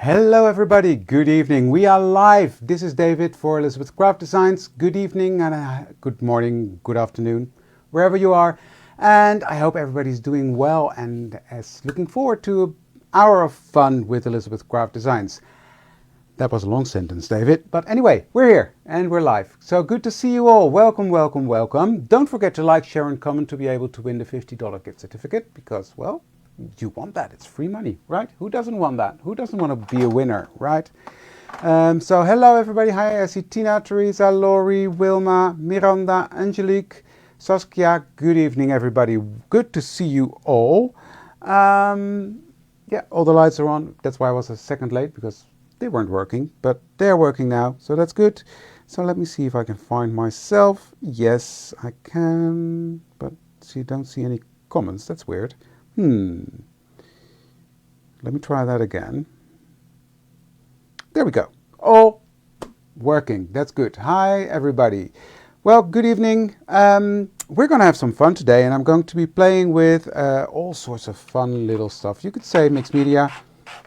Hello everybody, good evening. We are live. This is David for Elizabeth Craft Designs. Good evening and good morning, good afternoon, wherever you are. And I hope everybody's doing well and is looking forward to an hour of fun with Elizabeth Craft Designs. That was a long sentence, David. But anyway, we're here and we're live. So good to see you all. Welcome, welcome, welcome. Don't forget to like, share and comment to be able to win the $50 gift certificate because, well, you want that. It's free money, right? Who doesn't want that? Who doesn't want to be a winner, right? So hello everybody. Hi, I see Tina, Teresa, Laurie, Wilma, Miranda, Angelique, Saskia. Good evening everybody. Good to see you all. Yeah, all the lights are on. That's why I was a second late because they weren't working, but they're working now. So that's good. So let me see if I can find myself. Yes, I can, but see, don't see any comments. That's weird. Let me try that again. There we go. All working. That's good. Hi, everybody. Well, good evening. We're going to have some fun today, and I'm going to be playing with all sorts of fun little stuff. You could say mixed media.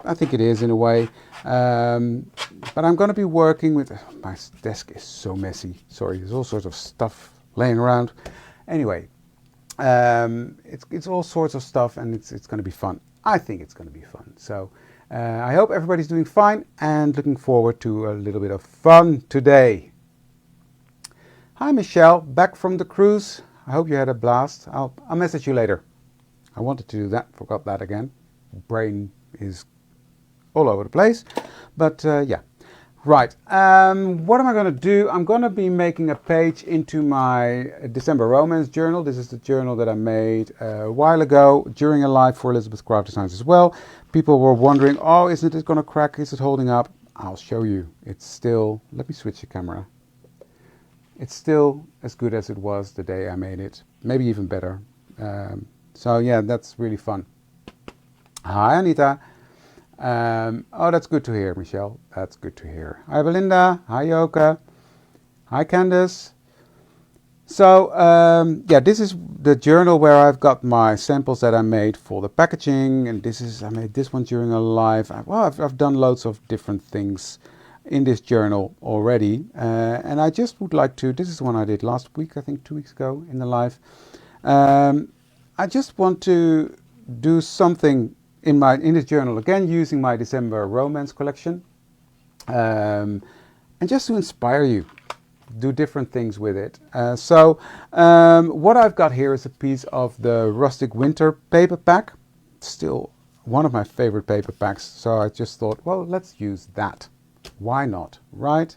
I think it is in a way. But I'm going to be working with... my desk is so messy. Sorry, there's all sorts of stuff laying around. Anyway. It's all sorts of stuff and it's going to be fun. I think it's going to be fun. So I hope everybody's doing fine and looking forward to a little bit of fun today. Hi Michelle, back from the cruise. I hope you had a blast. I'll message you later. I wanted to do that, forgot that again. Brain is all over the place. But yeah. Right, what am I going to do? I'm going to be making a page into my December romance journal. This is the journal that I made a while ago during a live for Elizabeth Craft Designs as well. People were wondering, oh, isn't it going to crack? Is it holding up? I'll show you. It's still, let me switch the camera. It's still as good as it was the day I made it. Maybe even better. So yeah, that's really fun. Hi, Anita. Oh, that's good to hear, Michelle. That's good to hear. Hi, Belinda. Hi, Yoka. Hi, Candace. So, yeah, this is the journal where I've got my samples that I made for the packaging. And I made this one during a live. I've done loads of different things in this journal already. And I just would like to, this is the one I did last week, I think 2 weeks ago in the live. I just want to do something in this journal again using my December romance collection and just to inspire you, do different things with it. So what I've got here is a piece of the Rustic Winter paper pack. Still one of my favorite paper packs, so I just thought, well, let's use that. Why not, right?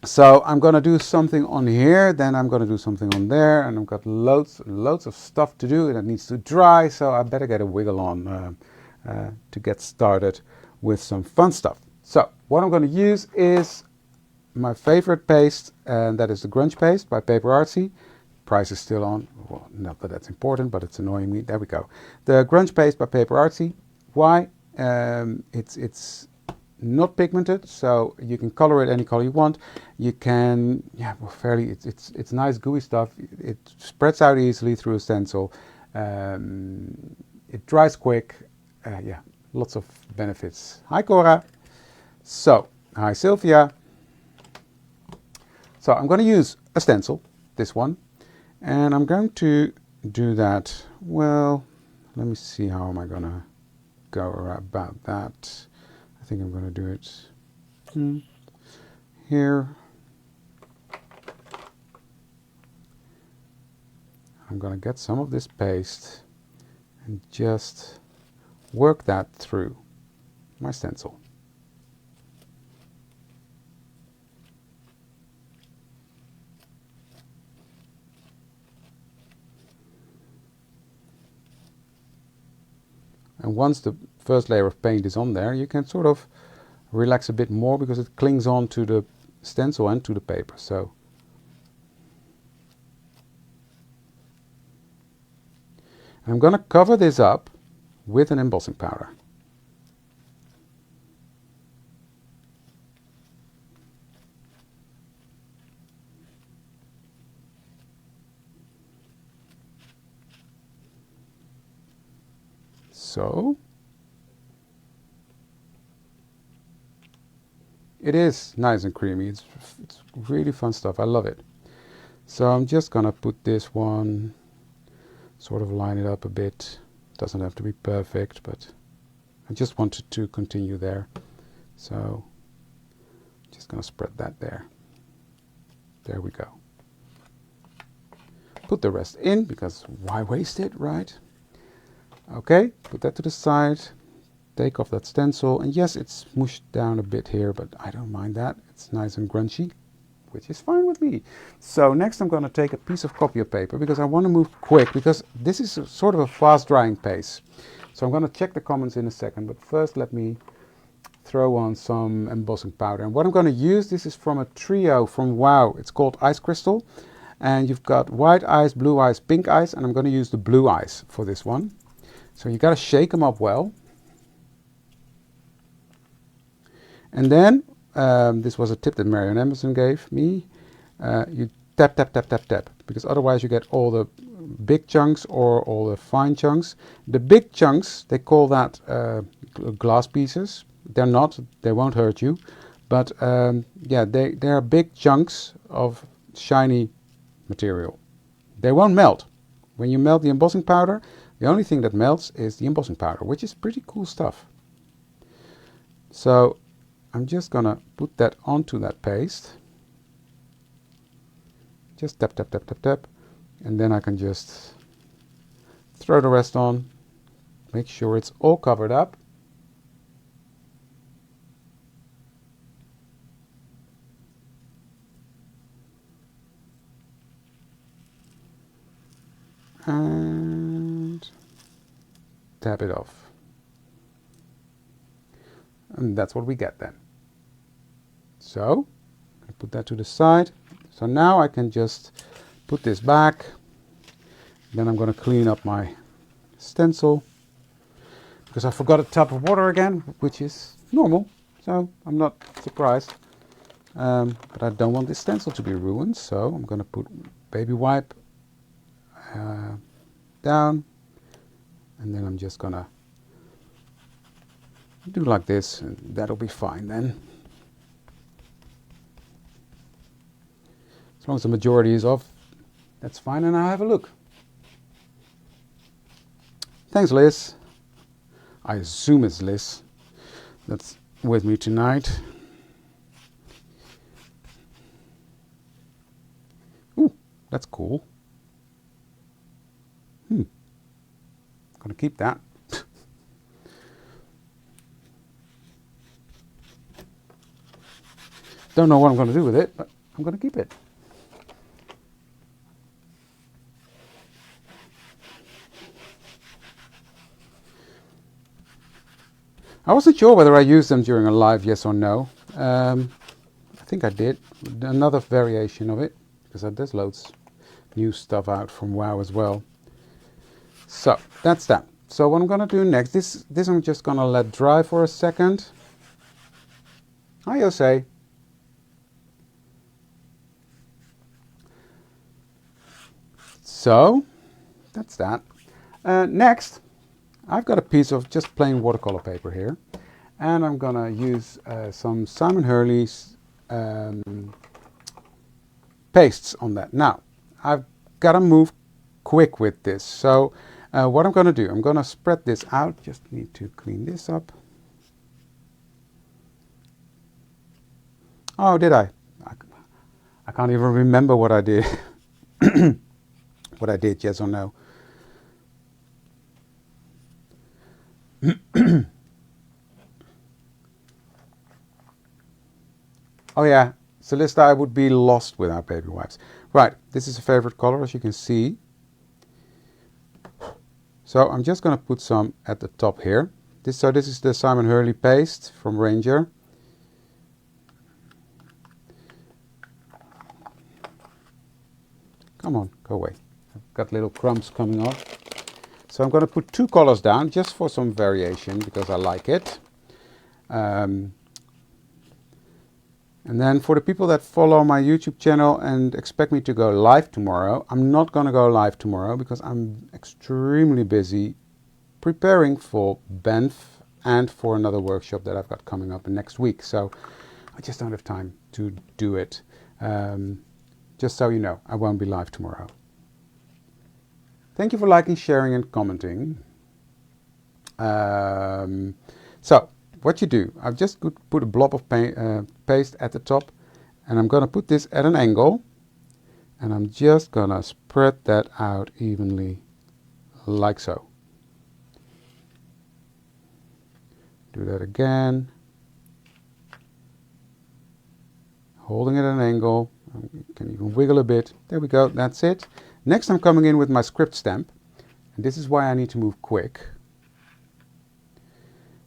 So I'm going to do something on here, then I'm going to do something on there, and I've got loads of stuff to do, and it needs to dry, so I better get a wiggle on to get started with some fun stuff. So what I'm going to use is my favorite paste, and that is the Grunge Paste by Paper Artsy. Price is still on. Well, not that that's important, but it's annoying me. There we go. The Grunge Paste by Paper Artsy. Why? It's not pigmented, so you can color it any color you want. You can, yeah, well, it's nice gooey stuff. It spreads out easily through a stencil. It dries quick. Yeah, lots of benefits. Hi Cora. So, hi Sylvia. So I'm going to use a stencil, this one, and I'm going to do that. Well, let me see how am I going to go about that. I think I'm going to do it here. I'm going to get some of this paste and just work that through my stencil. And once the first layer of paint is on there, you can sort of relax a bit more because it clings on to the stencil and to the paper. So I'm going to cover this up with an embossing powder. So It is nice and creamy. It's really fun stuff. I love it. So I'm just gonna put this one, sort of line it up a bit. Doesn't have to be perfect, but I just wanted to continue there. So just gonna spread that there. There we go. Put the rest in, because why waste it, right? Okay, put that to the side. Take off that stencil, and yes, it's smooshed down a bit here, but I don't mind that. It's nice and grungy, which is fine with me. So next I'm going to take a piece of copy paper, because I want to move quick, because this is sort of a fast drying paste. So I'm going to check the comments in a second, but first let me throw on some embossing powder. And what I'm going to use, this is from a trio from WOW. It's called Ice Crystal, and you've got white ice, blue ice, pink ice, and I'm going to use the blue ice for this one. So you got to shake them up well. And then, this was a tip that Marion Emerson gave me, you tap, tap, tap, tap, tap, because otherwise you get all the big chunks or all the fine chunks. The big chunks, they call that glass pieces. They're not, they won't hurt you, but yeah, they are big chunks of shiny material. They won't melt. When you melt the embossing powder, the only thing that melts is the embossing powder, which is pretty cool stuff. So I'm just gonna put that onto that paste. Just tap, tap, tap, tap, tap. And then I can just throw the rest on. Make sure it's all covered up. And tap it off. And that's what we get then. So, I put that to the side. So now I can just put this back. Then I'm going to clean up my stencil, because I forgot a tub of water again, which is normal. So I'm not surprised. But I don't want this stencil to be ruined. So I'm going to put baby wipe down. And then I'm just going to do like this, and that'll be fine then. As long as the majority is off, that's fine, and I'll have a look. Thanks, Liz. I assume it's Liz that's with me tonight. Ooh, that's cool. I'm gonna keep that. Don't know what I'm going to do with it, but I'm going to keep it. I wasn't sure whether I used them during a live, yes or no. I think I did. Another variation of it, because there's loads new stuff out from WOW as well. So that's that. So what I'm going to do next, this I'm just going to let dry for a second. Hi, Jose. So that's that. Next, I've got a piece of just plain watercolor paper here, and I'm gonna use some Simon Hurley's pastes on that. Now, I've got to move quick with this. So what I'm gonna do, I'm gonna spread this out. Just need to clean this up. Oh, did I? I can't even remember what I did. What I did, yes or no. Oh yeah, Celista, I would be lost without baby wipes. Right, this is a favorite color, as you can see. So I'm just going to put some at the top here. This is the Simon Hurley paste from Ranger. Come on, go away. I've got little crumbs coming off. So I'm going to put 2 colors down just for some variation, because I like it. And then for the people that follow my YouTube channel and expect me to go live tomorrow, I'm not going to go live tomorrow because I'm extremely busy preparing for Banff and for another workshop that I've got coming up next week. So I just don't have time to do it. Just so you know, I won't be live tomorrow. Thank you for liking, sharing and commenting. So, what you do, I've just put a blob of paste at the top, and I'm going to put this at an angle, and I'm just going to spread that out evenly, like so. Do that again. Holding it at an angle. You can even wiggle a bit. There we go, that's it. Next I'm coming in with my script stamp. And this is why I need to move quick.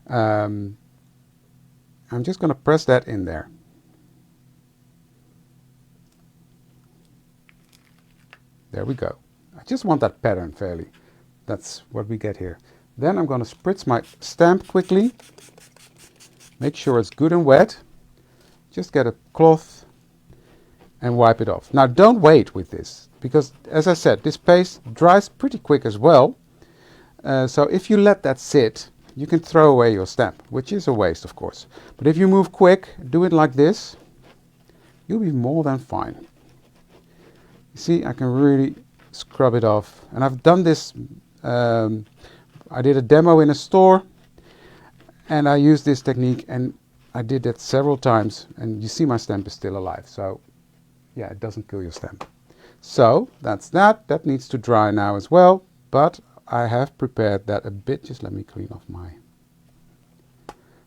I'm just going to press that in there. There we go. I just want that pattern fairly. That's what we get here. Then I'm going to spritz my stamp quickly. Make sure it's good and wet. Just get a cloth and wipe it off. Now don't wait with this, because as I said, this paste dries pretty quick as well. So if you let that sit, you can throw away your stamp, which is a waste of course. But if you move quick, do it like this, you'll be more than fine. You see, I can really scrub it off. And I've done this, I did a demo in a store and I used this technique and I did that several times, and you see my stamp is still alive. So yeah, it doesn't kill your stamp. So that's that. That needs to dry now as well, but I have prepared that a bit. Just let me clean off my...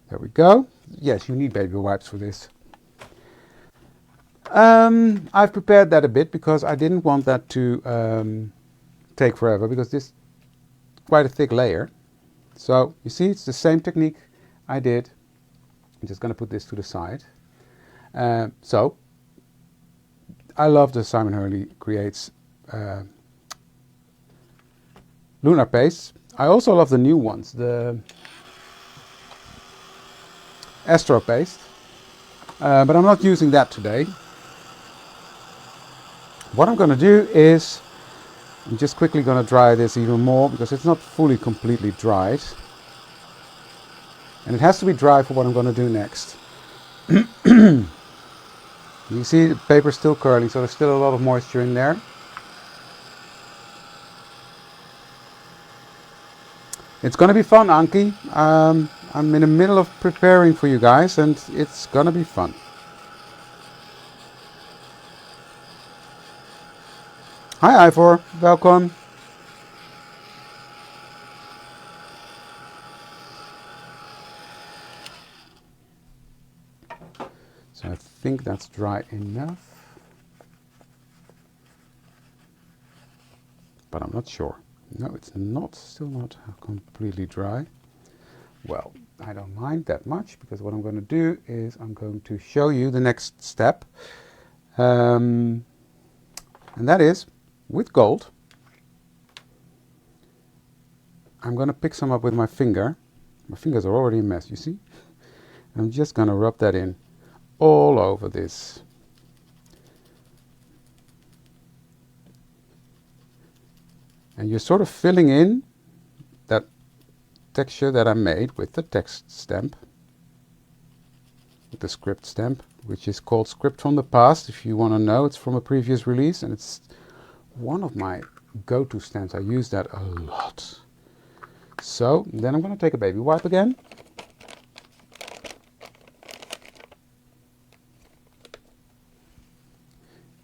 There we go. Yes, you need baby wipes for this. I've prepared that a bit because I didn't want that to take forever, because this is quite a thick layer. So you see, it's the same technique I did. I'm just going to put this to the side. So I love the Simon Hurley Creates lunar paste. I also love the new ones, the Astro paste, but I'm not using that today. What I'm going to do is, I'm just quickly going to dry this even more, because it's not fully completely dried. And it has to be dry for what I'm going to do next. You see the paper's still curling, so there's still a lot of moisture in there. It's going to be fun, Anki. I'm in the middle of preparing for you guys, and it's going to be fun. Hi Ivor, welcome. So I think that's dry enough, but I'm not sure. No, it's not, still not completely dry. Well, I don't mind that much, because what I'm going to do is I'm going to show you the next step. And that is, with gold, I'm going to pick some up with my finger. My fingers are already a mess, you see? I'm just going to rub that in all over this. And you're sort of filling in that texture that I made with the text stamp, with the script stamp, which is called Script from the Past. If you want to know, it's from a previous release, and it's one of my go-to stamps. I use that a lot. So then I'm going to take a baby wipe again.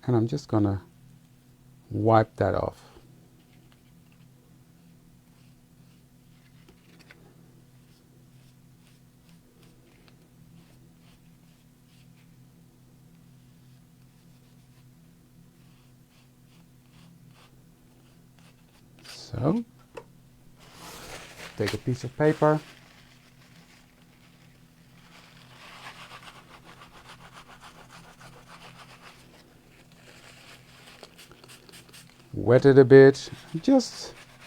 And I'm just going to wipe that off. So, take a piece of paper, wet it a bit.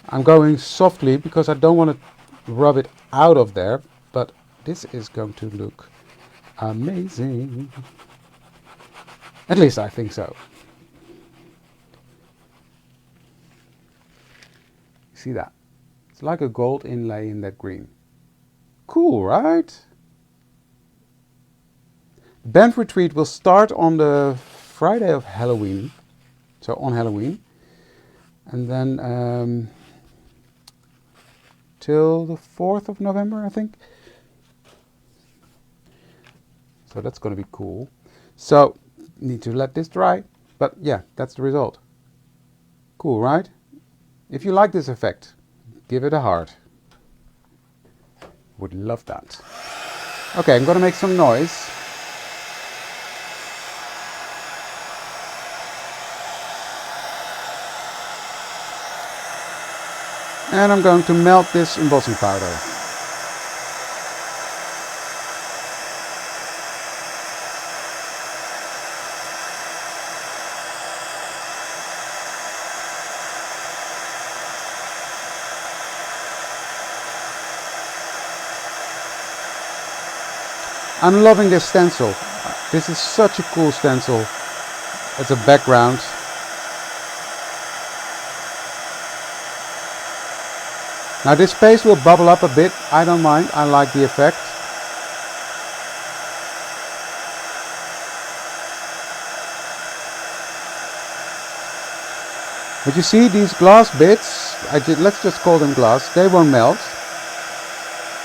I'm going softly because I don't want to rub it out of there, but this is going to look amazing. At least I think so. See that? It's like a gold inlay in that green. Cool, right? Band retreat will start on the Friday of Halloween, so on Halloween, and then till the 4th of November, I think. So that's going to be cool. So need to let this dry, but yeah, that's the result. Cool, right? If you like this effect, give it a heart. Would love that. Okay, I'm going to make some noise. And I'm going to melt this embossing powder. I'm loving this stencil. This is such a cool stencil as a background. Now this paste will bubble up a bit. I don't mind. I like the effect. But you see these glass bits, let's just call them glass, they won't melt.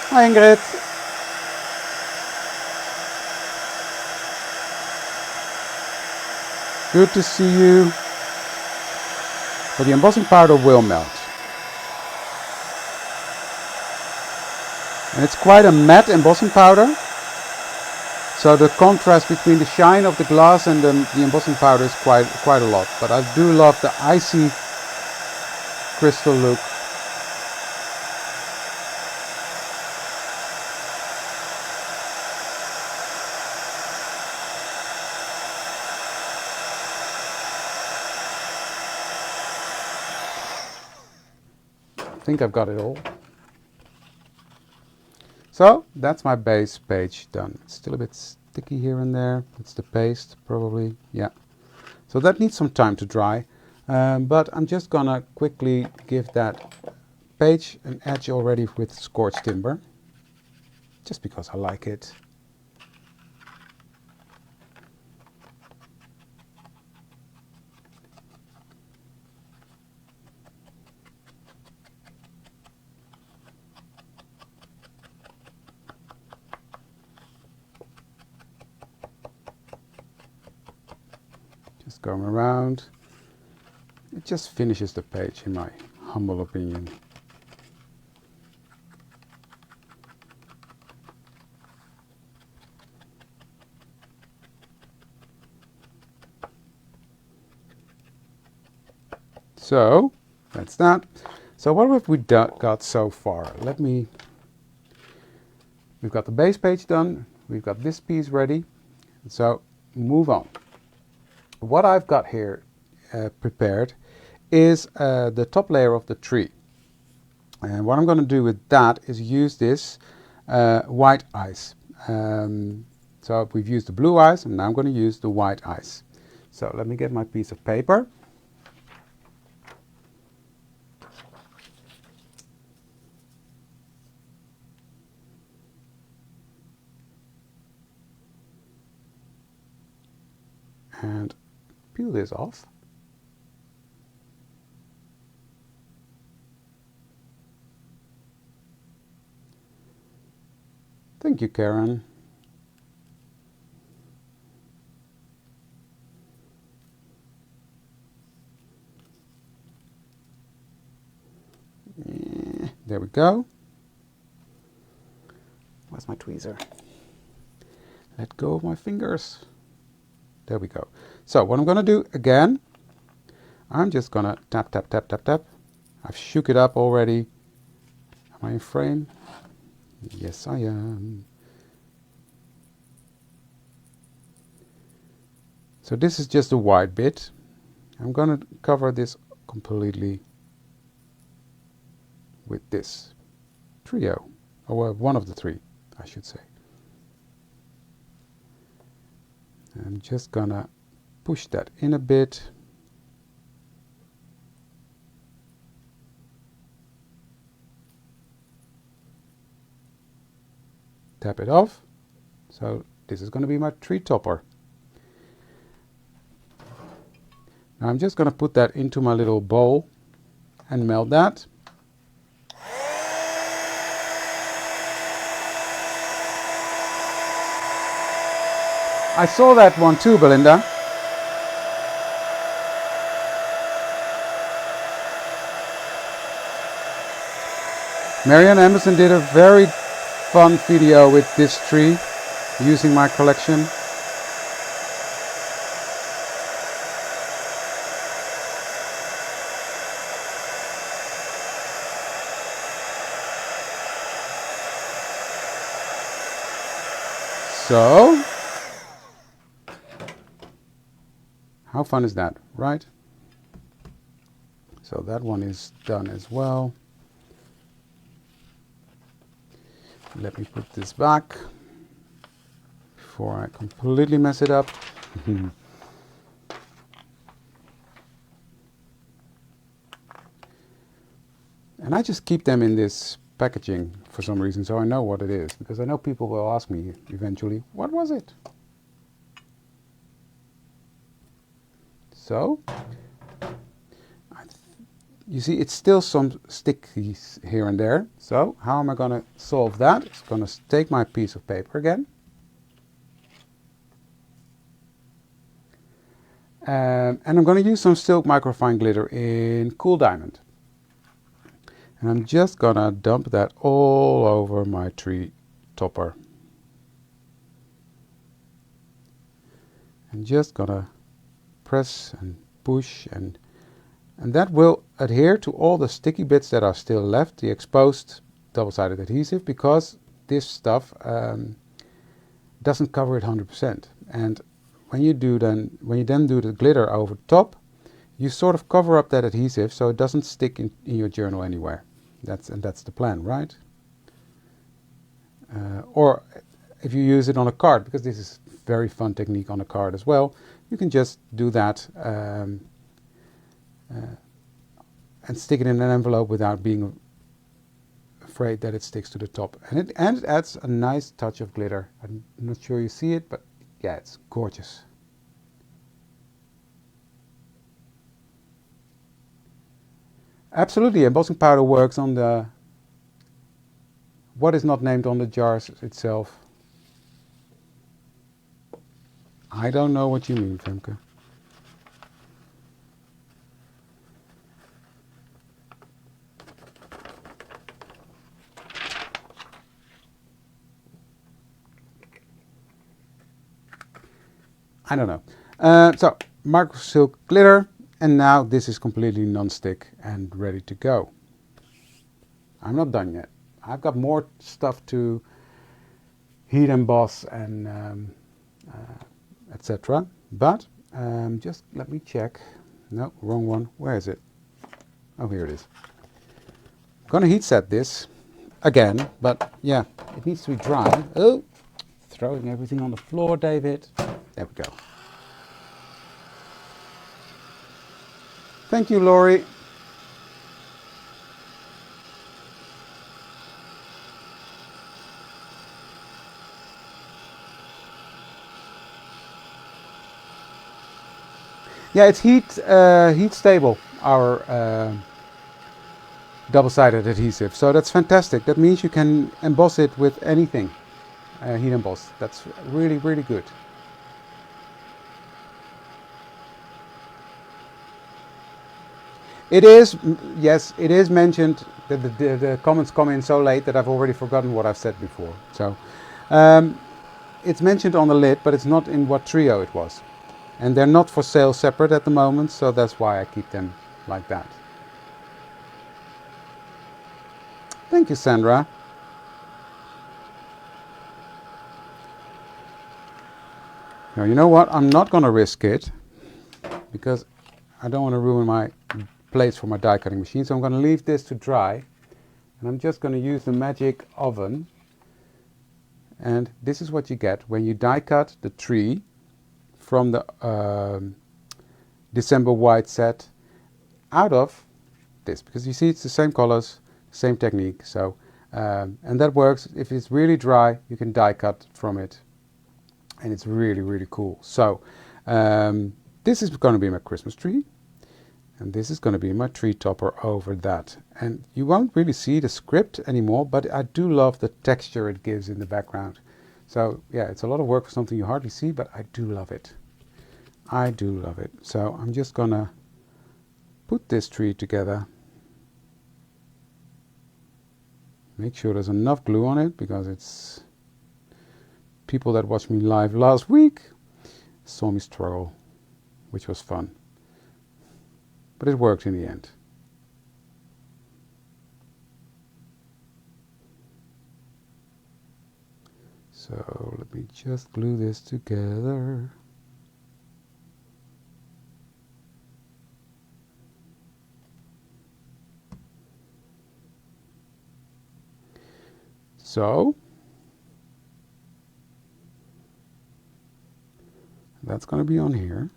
Hi Ingrid. Good to see you. But the embossing powder will melt. And it's quite a matte embossing powder. So the contrast between the shine of the glass and the embossing powder is quite a lot. But I do love the icy crystal look. I think I've got it all. So that's my base page done. It's still a bit sticky here and there. It's the paste probably, yeah. So that needs some time to dry, but I'm just gonna quickly give that page an edge already with scorched timber, just because I like it. Just going around. It just finishes the page, in my humble opinion. So that's that. So what have we got so far? We've got the base page done. We've got this piece ready. So move on. What I've got here prepared is the top layer of the tree. And what I'm going to do with that is use this white ice. So we've used the blue ice, and now I'm going to use the white ice. So let me get my piece of paper. And peel this off. Thank you, Karen. There we go. Where's my tweezer? Let go of my fingers. There we go. So what I'm going to do again, I'm just going to tap, tap, tap, tap, tap. I've shook it up already. Am I in frame? Yes, I am. So this is just a white bit. I'm going to cover this completely with this trio, or one of the three, I should say. I'm just gonna push that in a bit. Tap it off. So this is going to be my tree topper. Now I'm just going to put that into my little bowl and melt that. I saw that one too, Belinda. Marianne Emerson did a very fun video with this tree using my collection. So, how fun is that, right? So that one is done as well. Let me put this back before I completely mess it up. And I just keep them in this packaging for some reason, so I know what it is, because I know people will ask me eventually, what was it? So, you see, it's still some stickies here and there. So how am I going to solve that? I'm going to take my piece of paper again. And I'm going to use some silk microfine glitter in Cool Diamond. And I'm just going to dump that all over my tree topper. And just going to press and push, and that will adhere to all the sticky bits that are still left, the exposed double-sided adhesive, because this stuff doesn't cover it 100%. And when you then do the glitter over top, you sort of cover up that adhesive so it doesn't stick in your journal anywhere. That's the plan, right? Or if you use it on a card, because this is a very fun technique on a card as well, you can just do that and stick it in an envelope without being afraid that it sticks to the top. And it adds a nice touch of glitter. I'm not sure you see it, but yeah, it's gorgeous. Absolutely, embossing powder works on the what is not named on the jars itself. I don't know what you mean, Femke. I don't know. So, micro silk glitter, and now this is completely non-stick and ready to go. I'm not done yet. I've got more stuff to heat emboss and etc. But just let me check. No, wrong one. Where is it? Oh, here it is. I'm gonna heat set this again, but yeah, it needs to be dry. Oh, throwing everything on the floor, David. There we go. Thank you, Laurie. Yeah, it's heat stable, our double-sided adhesive. So that's fantastic. That means you can emboss it with anything. Heat emboss. That's really, really good. It is, yes, it is mentioned that the comments come in so late that I've already forgotten what I've said before. So it's mentioned on the lid, but it's not in what trio it was. And they're not for sale separate at the moment, so that's why I keep them like that. Thank you, Sandra. Now, you know what? I'm not going to risk it because I don't want to ruin my plates for my die cutting machine. So I'm going to leave this to dry, and I'm just going to use the magic oven. And this is what you get when you die cut the tree from the December white set out of this, because you see it's the same colors, same technique. So and that works. If it's really dry, you can die cut from it. and it's really, really cool. So this is going to be my Christmas tree, and this is going to be my tree topper over that. And you won't really see the script anymore, but I do love the texture it gives in the background. So yeah, it's a lot of work for something you hardly see, but I do love it. I do love it. So I'm just gonna put this tree together. Make sure there's enough glue on it, because it's people that watched me live last week saw me struggle, which was fun. But it worked in the end. So let me just glue this together. So that's going to be on here.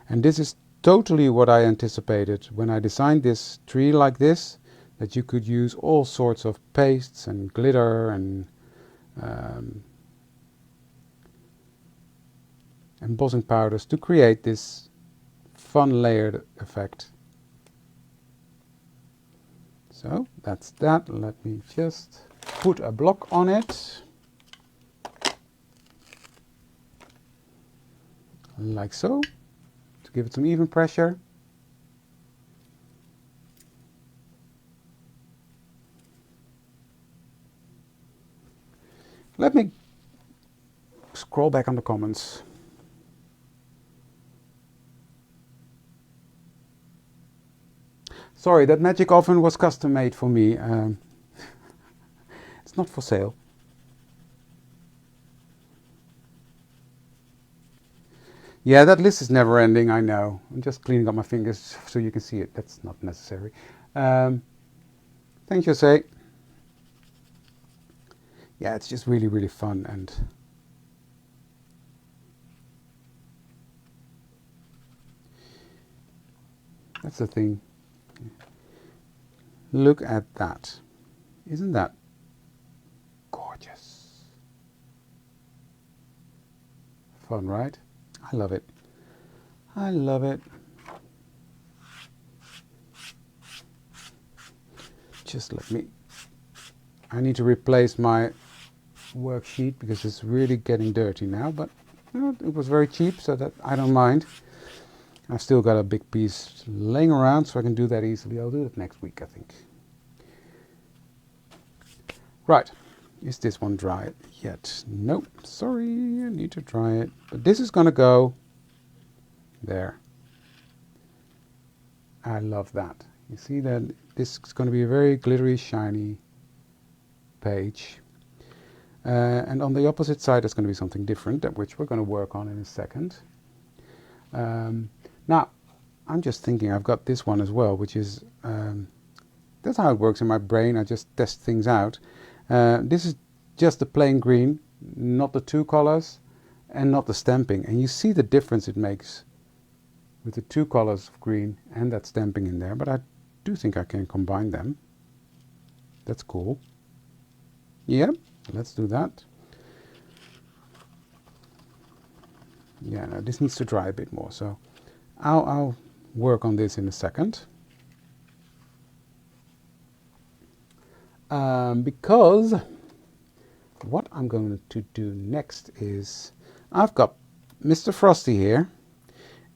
And this is totally what I anticipated when I designed this tree like this, that you could use all sorts of pastes and glitter and embossing powders to create this fun layered effect. So that's that. Let me just put a block on it. Like so, to give it some even pressure. Let me scroll back on the comments. Sorry, that magic oven was custom made for me. It's not for sale. Yeah, that list is never ending, I know. I'm just cleaning up my fingers so you can see it. That's not necessary. Thanks, Jose. Yeah, it's just really, really fun. And that's the thing. Look at that. Isn't that gorgeous? Fun, right? I love it. I love it. Just let me... I need to replace my worksheet because it's really getting dirty now, but you know, it was very cheap, so that I don't mind. I've still got a big piece laying around, so I can do that easily. I'll do it next week, I think. Right. Is this one dry yet? Nope. Sorry, I need to dry it. But this is going to go there. I love that. You see that this is going to be a very glittery, shiny page. And on the opposite side, there's going to be something different, which we're going to work on in a second. Now, I'm just thinking I've got this one as well, which is, that's how it works in my brain. I just test things out. This is just the plain green, not the two colors, and not the stamping. And you see the difference it makes with the two colors of green and that stamping in there. But I do think I can combine them. That's cool. Yeah, let's do that. Yeah, no, this needs to dry a bit more, so I'll work on this in a second. Because what I'm going to do next is, I've got Mr. Frosty here,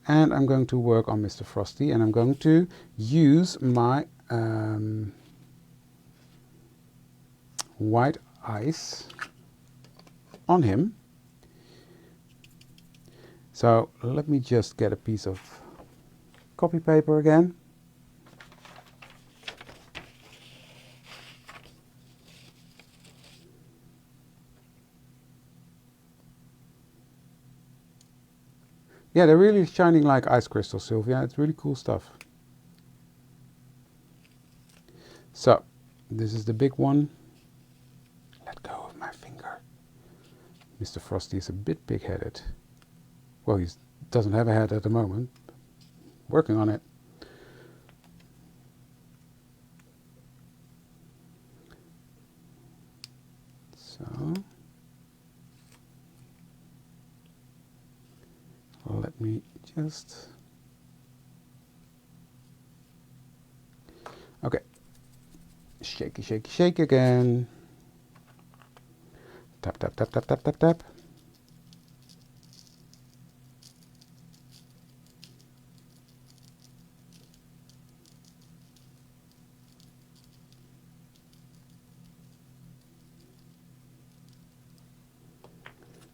and I'm going to work on Mr. Frosty, and I'm going to use my white ice on him. So let me just get a piece of copy paper again. Yeah, they're really shining like ice crystals, Sylvia. It's really cool stuff. So, this is the big one. Let go of my finger. Mr. Frosty is a bit big-headed. Well, he doesn't have a head at the moment. Working on it. So, Let me just... Okay. Shaky, shaky, shake again. Tap, tap, tap, tap, tap, tap, tap.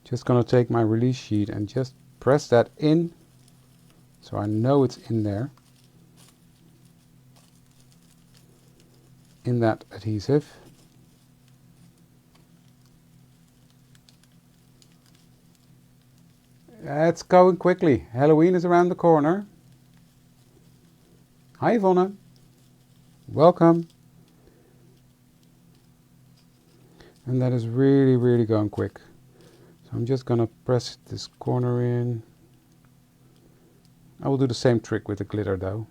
Just gonna take my release sheet and just press that in so I know it's in there, in that adhesive. It's going quickly. Halloween is around the corner. Hi Yvonne. Welcome. And that is really, really going quick. So I'm just gonna press this corner in. I will do the same trick with the glitter though.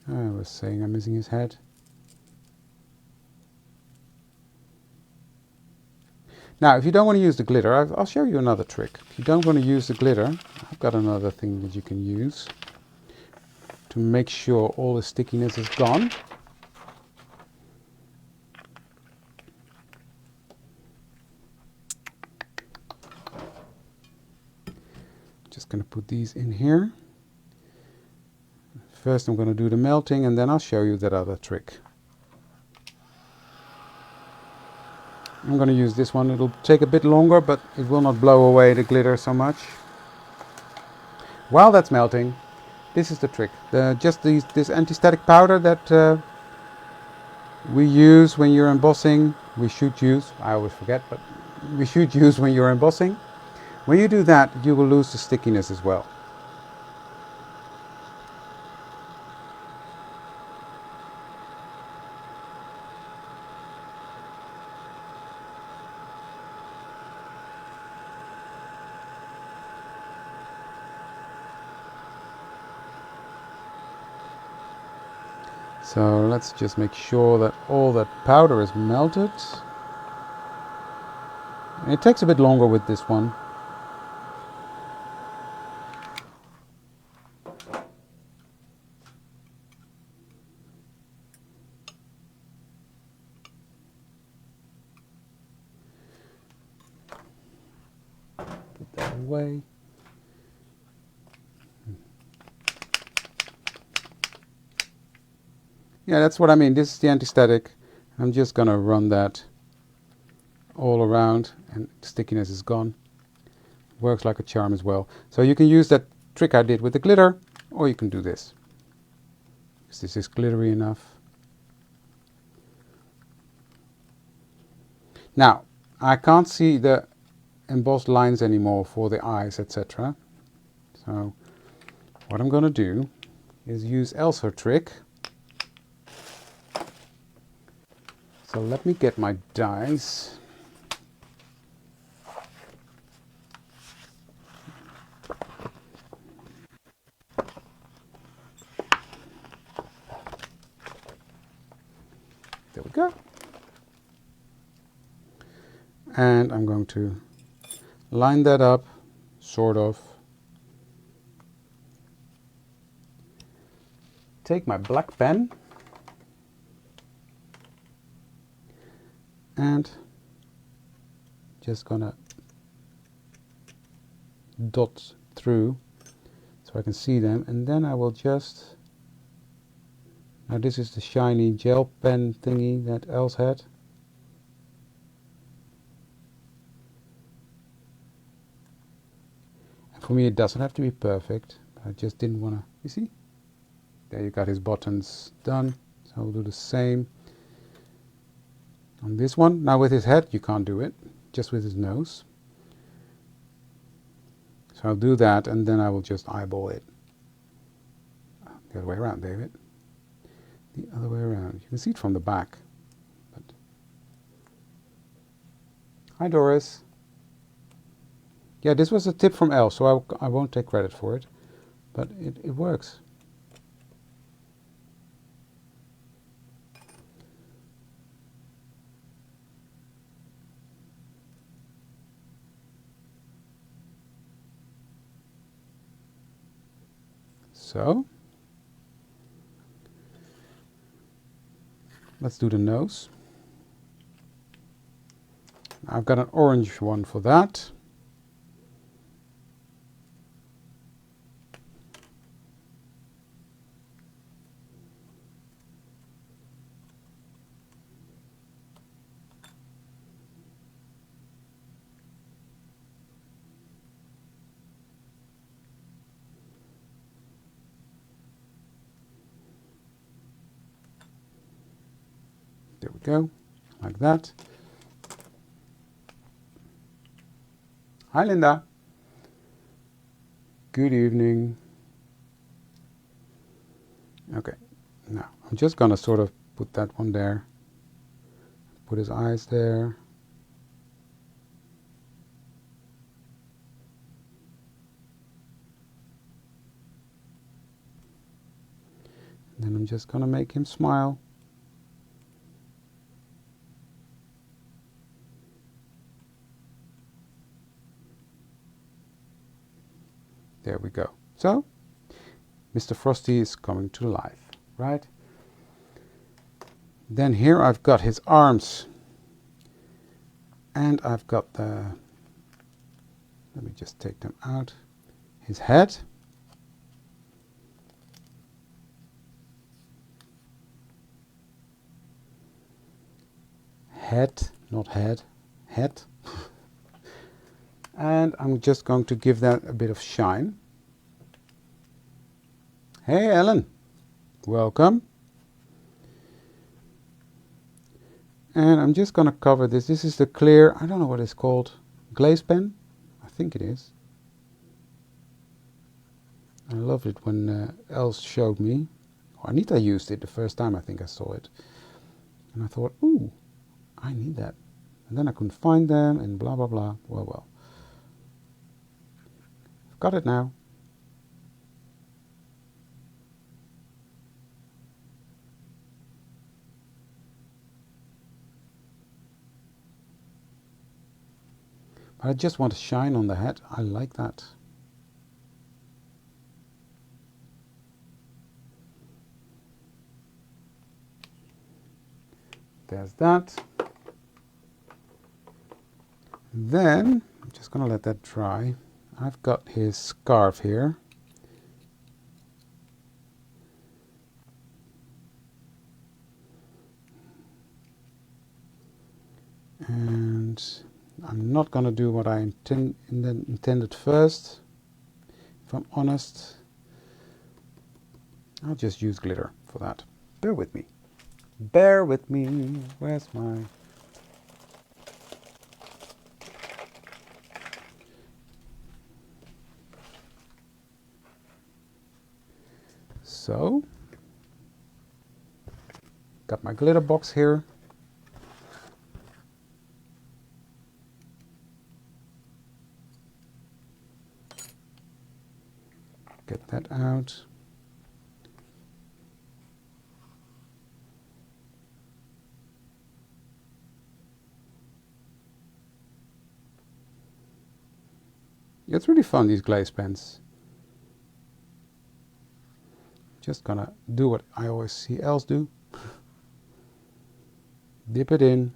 I was saying I'm missing his head. Now, if you don't want to use the glitter, I'll show you another trick. If you don't want to use the glitter, I've got another thing that you can use to make sure all the stickiness is gone. Just going to put these in here. First I'm going to do the melting and then I'll show you that other trick. I'm going to use this one. It'll take a bit longer, but it will not blow away the glitter so much. While that's melting, this is the trick. This anti-static powder that we use when you're embossing. We should use, I always forget, but we should use when you're embossing. When you do that, you will lose the stickiness as well. So let's just make sure that all that powder is melted. It takes a bit longer with this one. Put that away. Yeah, that's what I mean. This is the anti-static. I'm just gonna run that all around and stickiness is gone. Works like a charm as well. So you can use that trick I did with the glitter, or you can do this. Because this is glittery enough. Now, I can't see the embossed lines anymore for the eyes, etc. So what I'm gonna do is use Elsa's trick. So let me get my dies. There we go. And I'm going to line that up, sort of. Take my black pen and just gonna dot through so I can see them, and then I will just, now this is the shiny gel pen thingy that Els had. And for me it doesn't have to be perfect, but I just didn't want to, you see? There you got his buttons done, so I'll do the same on this one. Now with his head you can't do it, just with his nose. So I'll do that and then I will just eyeball it. The other way around, David. The other way around. You can see it from the back. But hi Doris. Yeah, this was a tip from Elle, so I won't take credit for it. But it works. So, let's do the nose. I've got an orange one for that. There we go, like that. Hi Linda. Good evening. Okay, now I'm just gonna sort of put that one there. Put his eyes there. And then I'm just gonna make him smile. There we go. So, Mr. Frosty is coming to life, right? Then here I've got his arms. And I've got the, let me just take them out, his head. Head, not head, head. And I'm just going to give that a bit of shine. Hey Ellen, welcome. And I'm just going to cover this. This is the clear, I don't know what it's called, glaze pen? I think it is. I loved it when Els showed me. Oh, Anita used it the first time I think I saw it. And I thought, ooh, I need that. And then I couldn't find them and blah, blah, blah. Well, well. I've got it now. But I just want to shine on the head. I like that. There's that. Then, I'm just going to let that dry. I've got his scarf here. And I'm not going to do what I intended first. If I'm honest, I'll just use glitter for that. Bear with me. Bear with me. Where's my... So, got my glitter box here. Get that out. It's really fun, these glaze pens. Just gonna do what I always see Els do. Dip it in,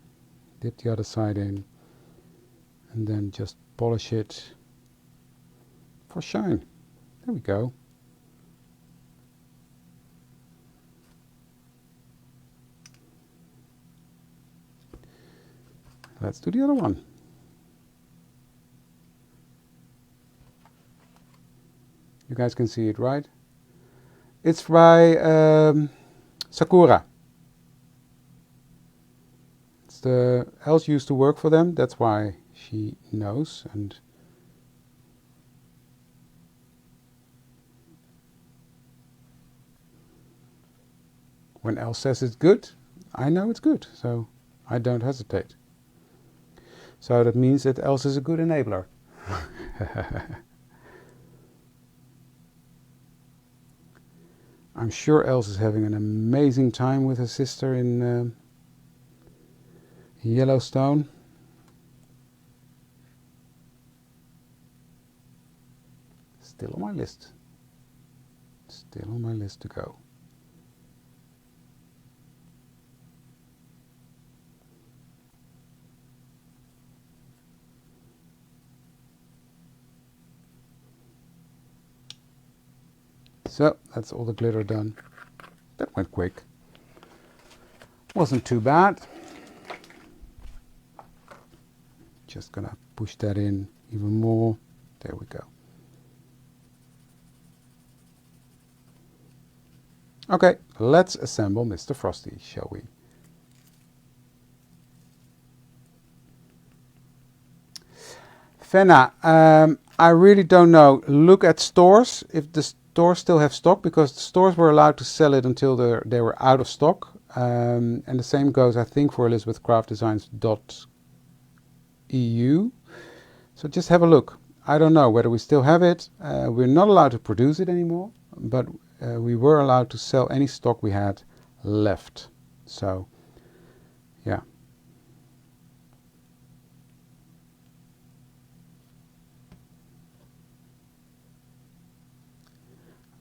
dip the other side in, and then just polish it for shine. There we go. Let's do the other one. You guys can see it, right? It's by Sakura. It's the Els used to work for them. That's why she knows. And when Els says it's good, I know it's good. So I don't hesitate. So that means that Els is a good enabler. I'm sure Els is having an amazing time with her sister in Yellowstone. Still on my list. Still on my list to go. So that's all the glitter done. That went quick. Wasn't too bad. Just gonna push that in even more. There we go. Okay, let's assemble Mr. Frosty, shall we? Fenna, I really don't know. Look at stores, if the stores still have stock, because the stores were allowed to sell it until they were out of stock. And the same goes, I think, for ElizabethCraftDesigns.eu. So just have a look. I don't know whether we still have it. We're not allowed to produce it anymore, but we were allowed to sell any stock we had left. So, yeah.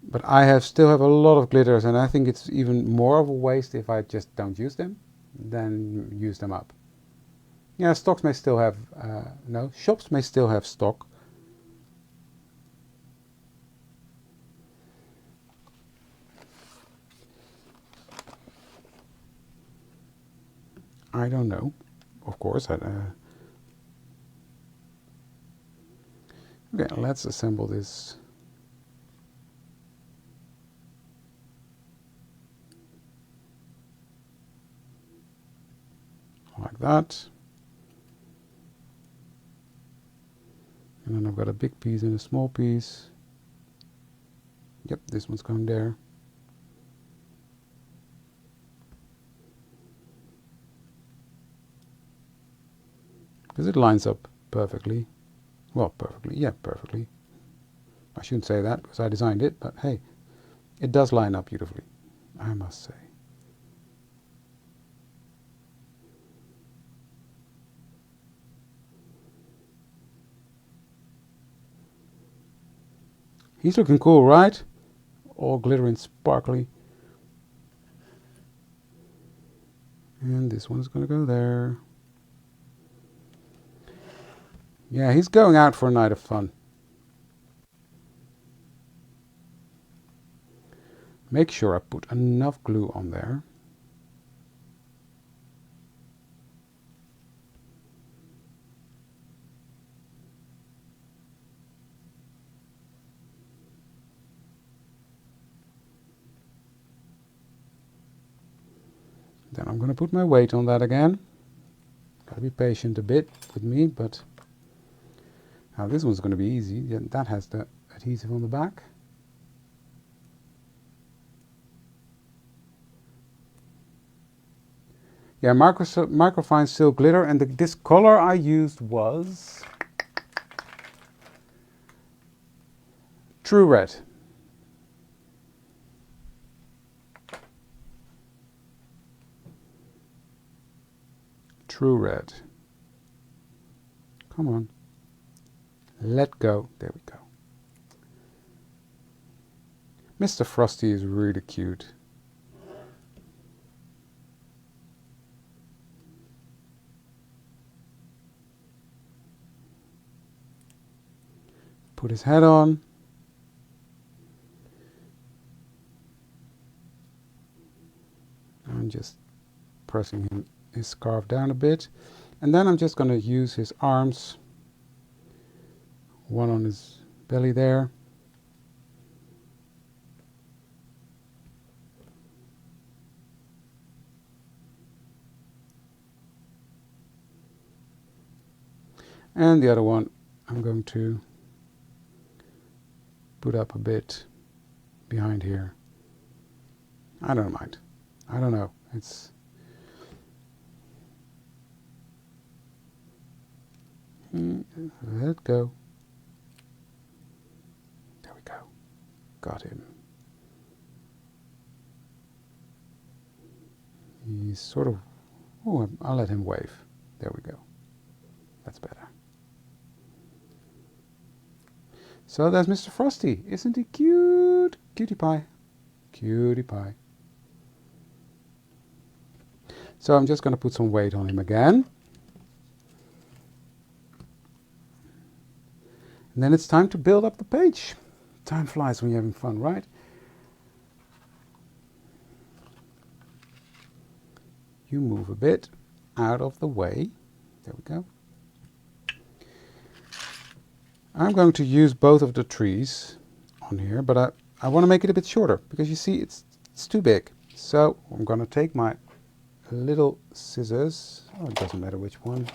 But I still have a lot of glitters, and I think it's even more of a waste if I just don't use them than use them up. Yeah, stocks may still have, no, shops may still have stock. I don't know, of course. Okay, let's assemble this. Like that. And then I've got a big piece and a small piece. Yep, this one's going there. Because it lines up perfectly. Well, perfectly, yeah, perfectly. I shouldn't say that because I designed it, but hey, it does line up beautifully, I must say. He's looking cool, right? All glitter and sparkly. And this one's going to go there. Yeah, he's going out for a night of fun. Make sure I put enough glue on there. Then I'm going to put my weight on that again. Gotta be patient a bit with me, but now this one's going to be easy. Yeah, that has the adhesive on the back. Yeah, microfine silk glitter, and this color I used was True Red. True Red. Come on. Let go. There we go. Mr. Frosty is really cute. Put his hat on. I'm just pressing his scarf down a bit. And then I'm just going to use his arms. One on his belly there. And the other one I'm going to put up a bit behind here. I don't mind. I don't know. It's let it go. There we go. Got him. He's sort of, oh, I'll let him wave. There we go. That's better. So there's Mr. Frosty. Isn't he cute? Cutie pie. Cutie pie. So I'm just going to put some weight on him again. And then it's time to build up the page. Time flies when you're having fun, right? You move a bit out of the way. There we go. I'm going to use both of the trees on here, but I want to make it a bit shorter because you see it's too big. So I'm going to take my little scissors. Oh, it doesn't matter which one.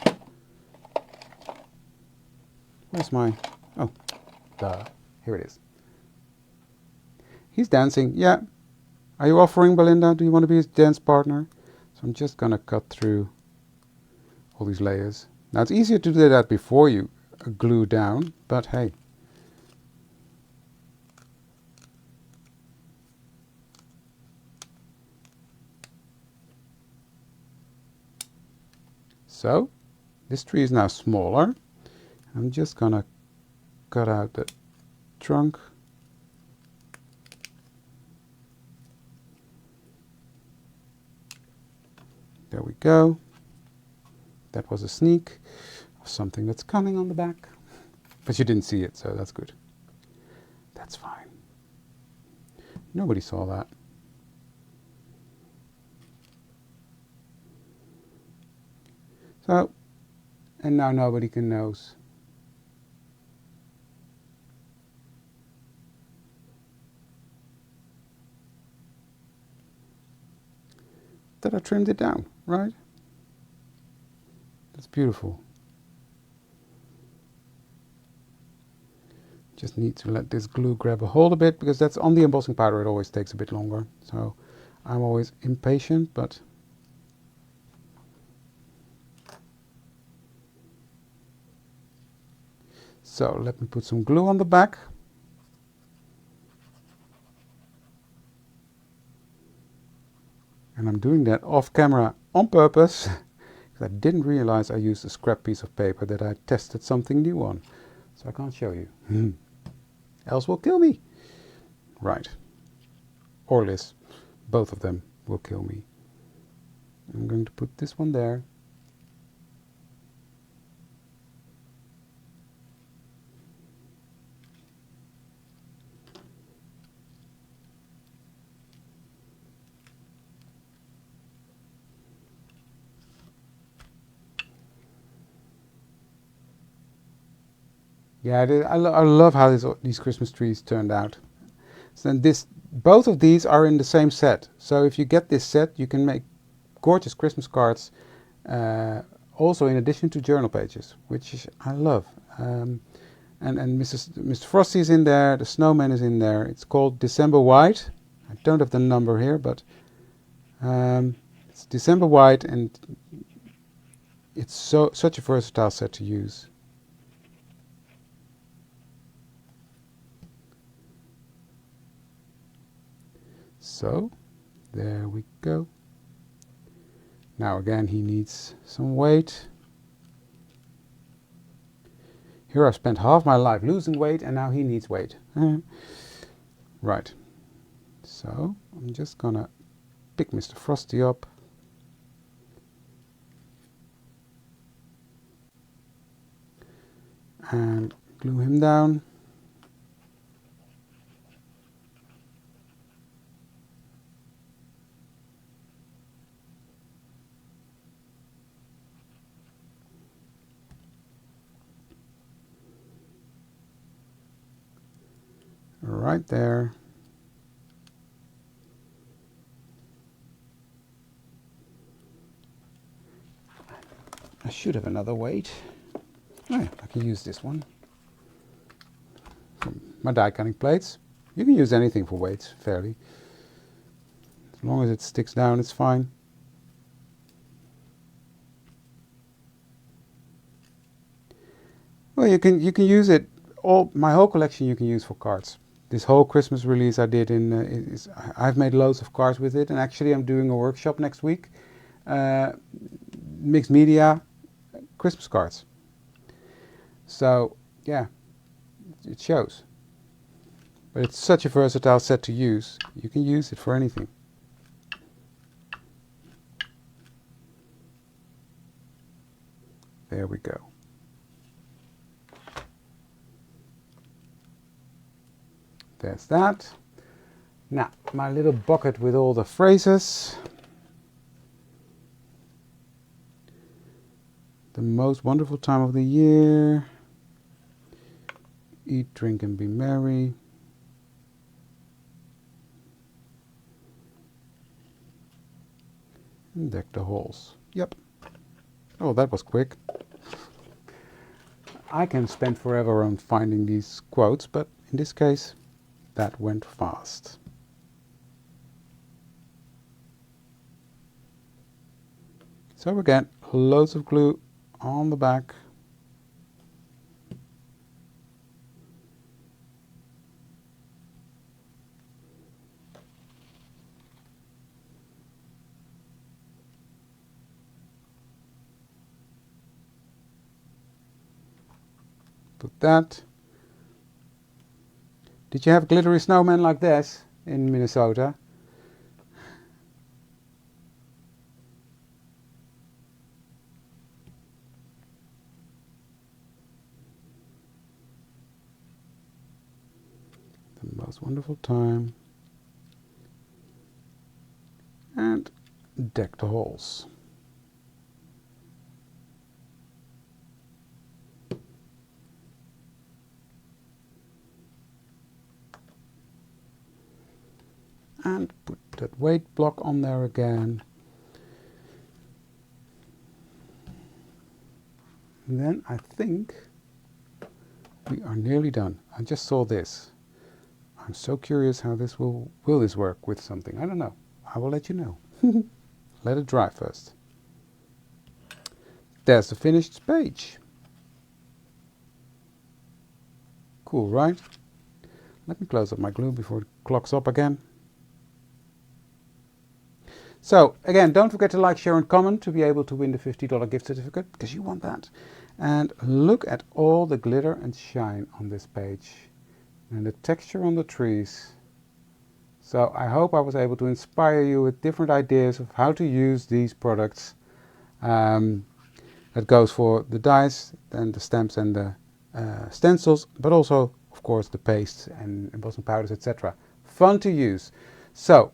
Where's my... Oh, duh. Here it is. He's dancing. Yeah. Are you offering, Belinda? Do you want to be his dance partner? So I'm just going to cut through all these layers. Now it's easier to do that before you glue down, but hey. So this tree is now smaller. I'm just going to cut out the trunk. There we go. That was a sneak of something that's coming on the back. But you didn't see it, so that's good. That's fine. Nobody saw that. So, and now nobody can nose. That I trimmed it down, right? That's beautiful. Just need to let this glue grab a hold a bit, because that's on the embossing powder, it always takes a bit longer. So I'm always impatient, but so let me put some glue on the back. And I'm doing that off camera on purpose, because I didn't realize I used a scrap piece of paper that I tested something new on. So I can't show you. Else will kill me. Right. Or Liz. Both of them will kill me. I'm going to put this one there. Yeah, I love how these Christmas trees turned out. So both of these are in the same set. So if you get this set, you can make gorgeous Christmas cards, also in addition to journal pages, which I love. And Mr. Frosty is in there, the snowman is in there. It's called December White. I don't have the number here, but it's December White, and it's such a versatile set to use. So, there we go. Now again, he needs some weight. Here I've spent half my life losing weight, and now he needs weight. Right. So, I'm just gonna pick Mr. Frosty up. And glue him down. Right there. I should have another weight. Oh yeah, I can use this one. From my die cutting plates. You can use anything for weights, fairly. As long as it sticks down, it's fine. Well, you can use it. My whole collection you can use for cards. This whole Christmas release I did I've made loads of cards with it, and actually I'm doing a workshop next week. Mixed media Christmas cards. So yeah, it shows. But it's such a versatile set to use. You can use it for anything. There we go. There's that. Now, my little bucket with all the phrases. The most wonderful time of the year. Eat, drink, and be merry. And deck the halls. Yep. Oh, that was quick. I can spend forever on finding these quotes, but in this case, that went fast. So again, loads of glue on the back. Put that. Did you have glittery snowmen like this in Minnesota? The most wonderful time. And deck the halls. And put that weight block on there again. And then I think we are nearly done. I just saw this. I'm so curious how this will this work with something. I don't know. I will let you know. Let it dry first. There's the finished page. Cool, right? Let me close up my glue before it clogs up again. So, again, don't forget to like, share and comment to be able to win the $50 gift certificate, because you want that. And look at all the glitter and shine on this page. And the texture on the trees. So I hope I was able to inspire you with different ideas of how to use these products. That goes for the dies and the stamps and the stencils, but also, of course, the pastes and embossing powders, etc. Fun to use. So,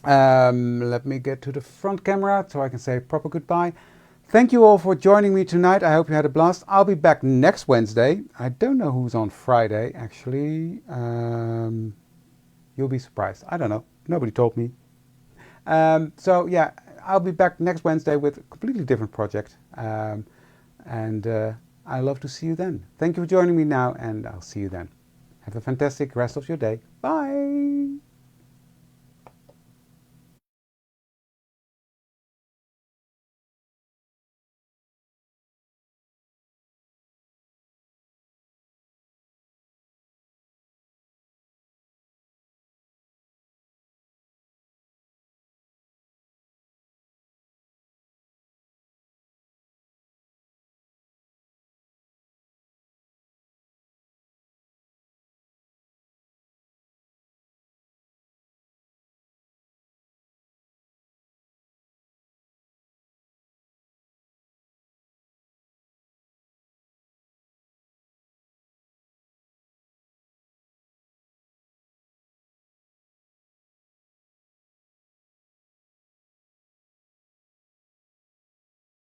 let me get to the front camera so I can say a proper goodbye. Thank you all for joining me tonight. I hope you had a blast. I'll be back next Wednesday. I don't know who's on Friday, actually. You'll be surprised. I don't know. Nobody told me. So yeah, I'll be back next Wednesday with a completely different project. I love to see you then. Thank you for joining me now, and I'll see you then. Have a fantastic rest of your day. Bye.